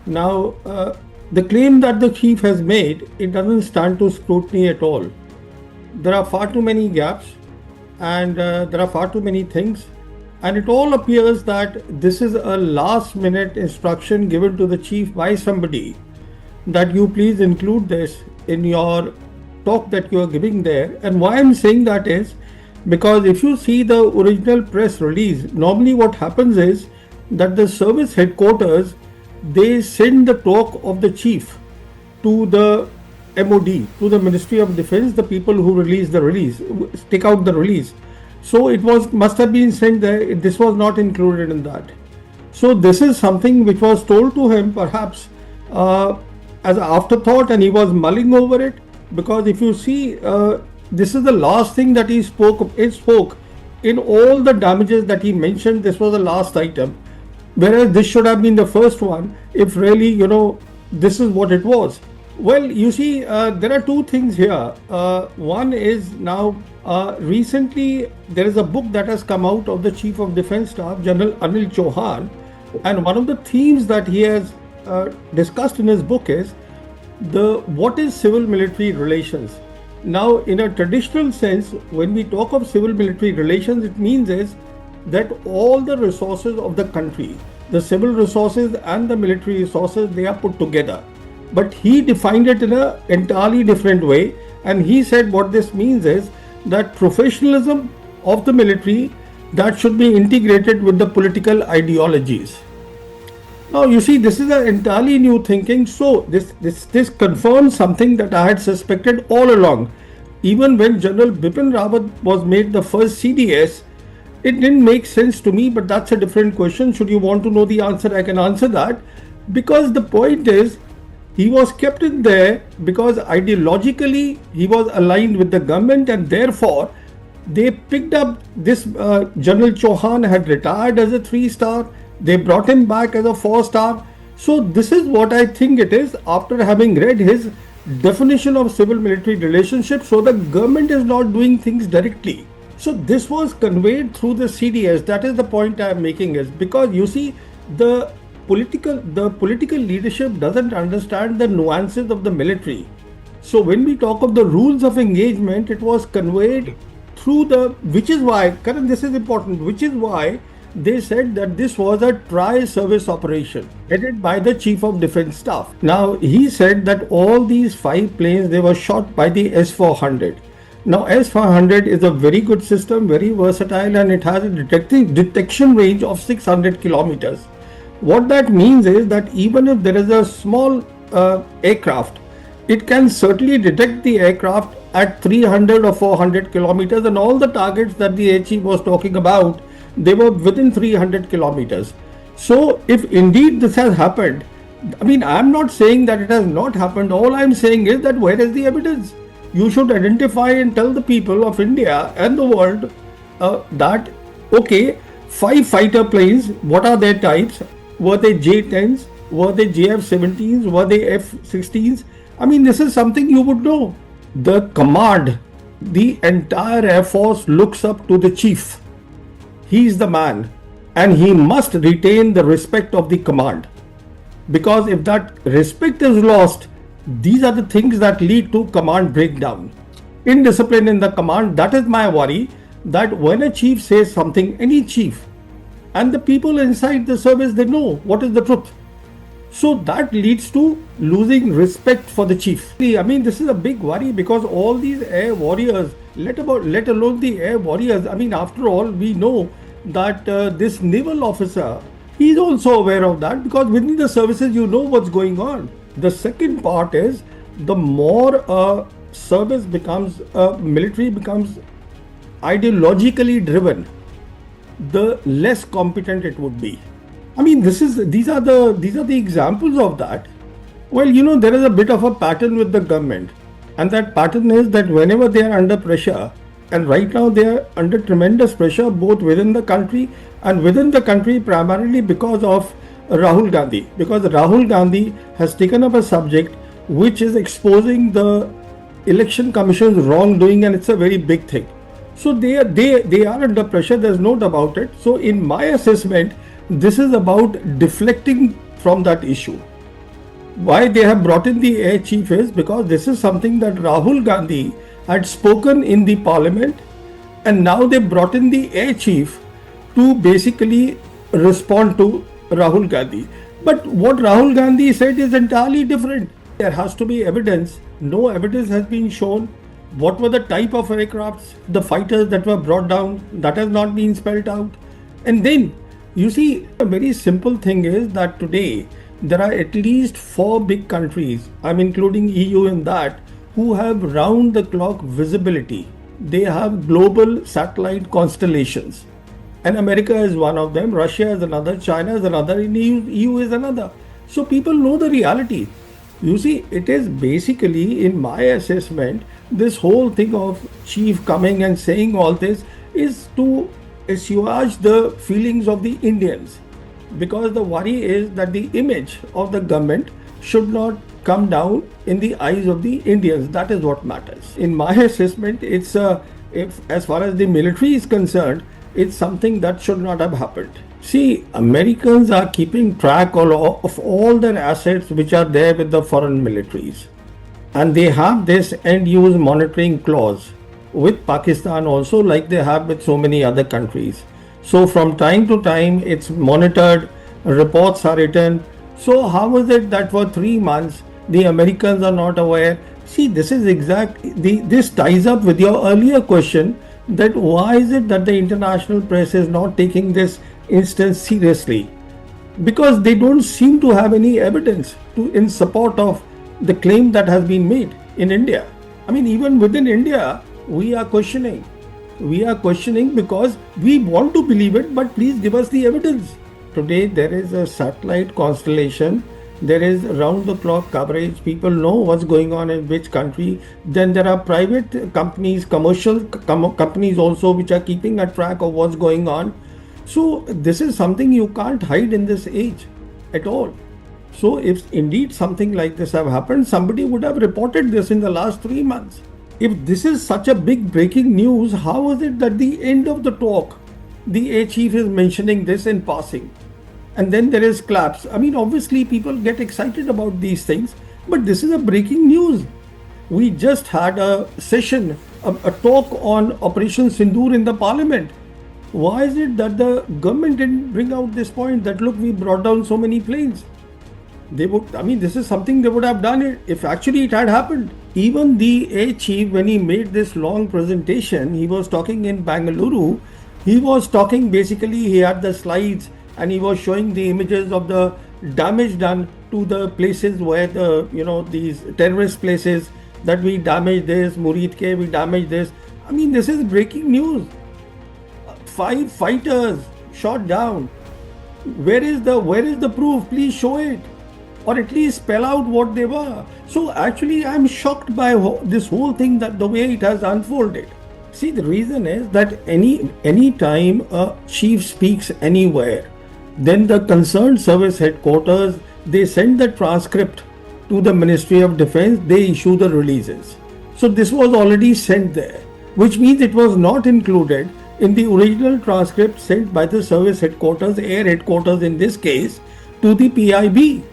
Now, the claim that the chief has made, it doesn't stand to scrutiny at all. There are far too many gaps, and there are far too many things, and it all appears that this is a last minute instruction given to the chief by somebody, that you please include this in your talk that you are giving there. And why I'm saying that is because if you see the original press release, normally what happens is that the service headquarters, they send the talk of the chief to the MOD, to the Ministry of Defense, the people who release the release, take out the release. So it was must have been sent there. This was not included in that. So this is something which was told to him perhaps as an afterthought, and he was mulling over it. Because if you see, this is the last thing that he spoke. It spoke in all the damages that he mentioned. This was the last item, whereas this should have been the first one. If really, this is what it was. Well, you see, there are two things here. One is now, recently there is a book that has come out of the Chief of Defence Staff, General Anil Chauhan, and one of the themes that he has discussed in his book is what is civil-military relations. Now, in a traditional sense, when we talk of civil-military relations, it means is that all the resources of the country, the civil resources and the military resources, they are put together. But he defined it in an entirely different way, and he said what this means is that professionalism of the military, that should be integrated with the political ideologies. Now you see, this is an entirely new thinking. So this confirms something that I had suspected all along. Even when General Bipin Rawat was made the first CDS, it didn't make sense to me, but that's a different question. Should you want to know the answer, I can answer that. Because the point is, he was kept in there because ideologically he was aligned with the government, and therefore they picked up this General Chauhan had retired as a 3-star. They brought him back as a 4-star. So this is what I think it is after having read his definition of civil-military relationship. So the government is not doing things directly. So this was conveyed through the CDS. That is the point I am making, is because you see, the political leadership doesn't understand the nuances of the military. So when we talk of the rules of engagement, it was conveyed through which is why, Karan, this is important, which is why they said that this was a tri-service operation headed by the Chief of Defence Staff. Now he said that all these 5 planes, they were shot by the S-400. Now S-400 is a very good system, very versatile, and it has a detection range of 600 kilometers. What that means is that even if there is a small aircraft, it can certainly detect the aircraft at 300 or 400 kilometers, and all the targets that the Air Chief was talking about, they were within 300 kilometers. So if indeed this has happened, I mean, I'm not saying that it has not happened. All I'm saying is that where is the evidence? You should identify and tell the people of India and the world that, okay, 5 fighter planes, what are their types? Were they J-10s? Were they JF-17s? Were they F-16s? I mean, this is something you would know. The command, the entire Air Force looks up to the chief. He is the man, and he must retain the respect of the command. Because if that respect is lost, these are the things that lead to command breakdown. Indiscipline in the command, that is my worry, that when a chief says something, any chief, and the people inside the service, they know what is the truth. So that leads to losing respect for the chief. I mean, this is a big worry because all these air warriors, let alone the air warriors, I mean, after all, we know that this naval officer, he is also aware of that, because within the services, you know what's going on. The second part is, the more service becomes, military becomes ideologically driven, the less competent it would be. I mean, these are the examples of that. Well, there is a bit of a pattern with the government, and that pattern is that whenever they are under pressure, and right now they are under tremendous pressure both within the country and within the country primarily because of Rahul Gandhi, because Rahul Gandhi has taken up a subject which is exposing the election commission's wrongdoing, and it's a very big thing. So they are under pressure, there's no doubt about it. So in my assessment, this is about deflecting from that issue. Why they have brought in the air chief is because this is something that Rahul Gandhi had spoken in the parliament, and now they brought in the air chief to basically respond to Rahul Gandhi. But what Rahul Gandhi said is entirely different. There has to be evidence. No evidence has been shown. What were the type of aircrafts, the fighters that were brought down, that has not been spelled out. And then, you see, a very simple thing is that today there are at least 4 big countries, I'm including EU in that, who have round the clock visibility. They have global satellite constellations. And America is one of them, Russia is another, China is another, and EU is another. So people know the reality. You see, it is basically, in my assessment, this whole thing of chief coming and saying all this is to assuage the feelings of the Indians. Because the worry is that the image of the government should not come down in the eyes of the Indians. That is what matters. In my assessment, if as far as the military is concerned, it's something that should not have happened. See, Americans are keeping track of all their assets which are there with the foreign militaries. And they have this end use monitoring clause with Pakistan also, like they have with so many other countries. So from time to time it's monitored, reports are written. So how is it that for 3 months the Americans are not aware? See, this is this ties up with your earlier question, that why is it that the international press is not taking this instance seriously? Because they don't seem to have any evidence in support of the claim that has been made in India. I mean, even within India, we are questioning. We are questioning because we want to believe it, but please give us the evidence. Today, there is a satellite constellation. There is round the clock coverage. People know what's going on in which country. Then there are private companies, commercial companies also, which are keeping a track of what's going on. So this is something you can't hide in this age at all. So if indeed something like this have happened, somebody would have reported this in the last 3 months. If this is such a big breaking news, how is it that the end of the talk, the air chief is mentioning this in passing? And then there is claps. I mean, obviously people get excited about these things, but this is a breaking news. We just had a session, a talk on Operation Sindoor in the parliament. Why is it that the government didn't bring out this point that look, we brought down so many planes? This is something they would have done it if actually it had happened. Even the air chief, when he made this long presentation, he was talking in Bangalore. He was talking basically, he had the slides and he was showing the images of the damage done to the places where these terrorist places, that we damaged this, Murid Ke, we damaged this. I mean, this is breaking news. 5 fighters shot down. Where is the proof? Please show it, or at least spell out what they were. So actually, I'm shocked by this whole thing, that the way it has unfolded. See, the reason is that any time a chief speaks anywhere, then the concerned service headquarters, they send the transcript to the Ministry of Defense, they issue the releases. So this was already sent there, which means it was not included in the original transcript sent by the service headquarters, air headquarters in this case, to the PIB.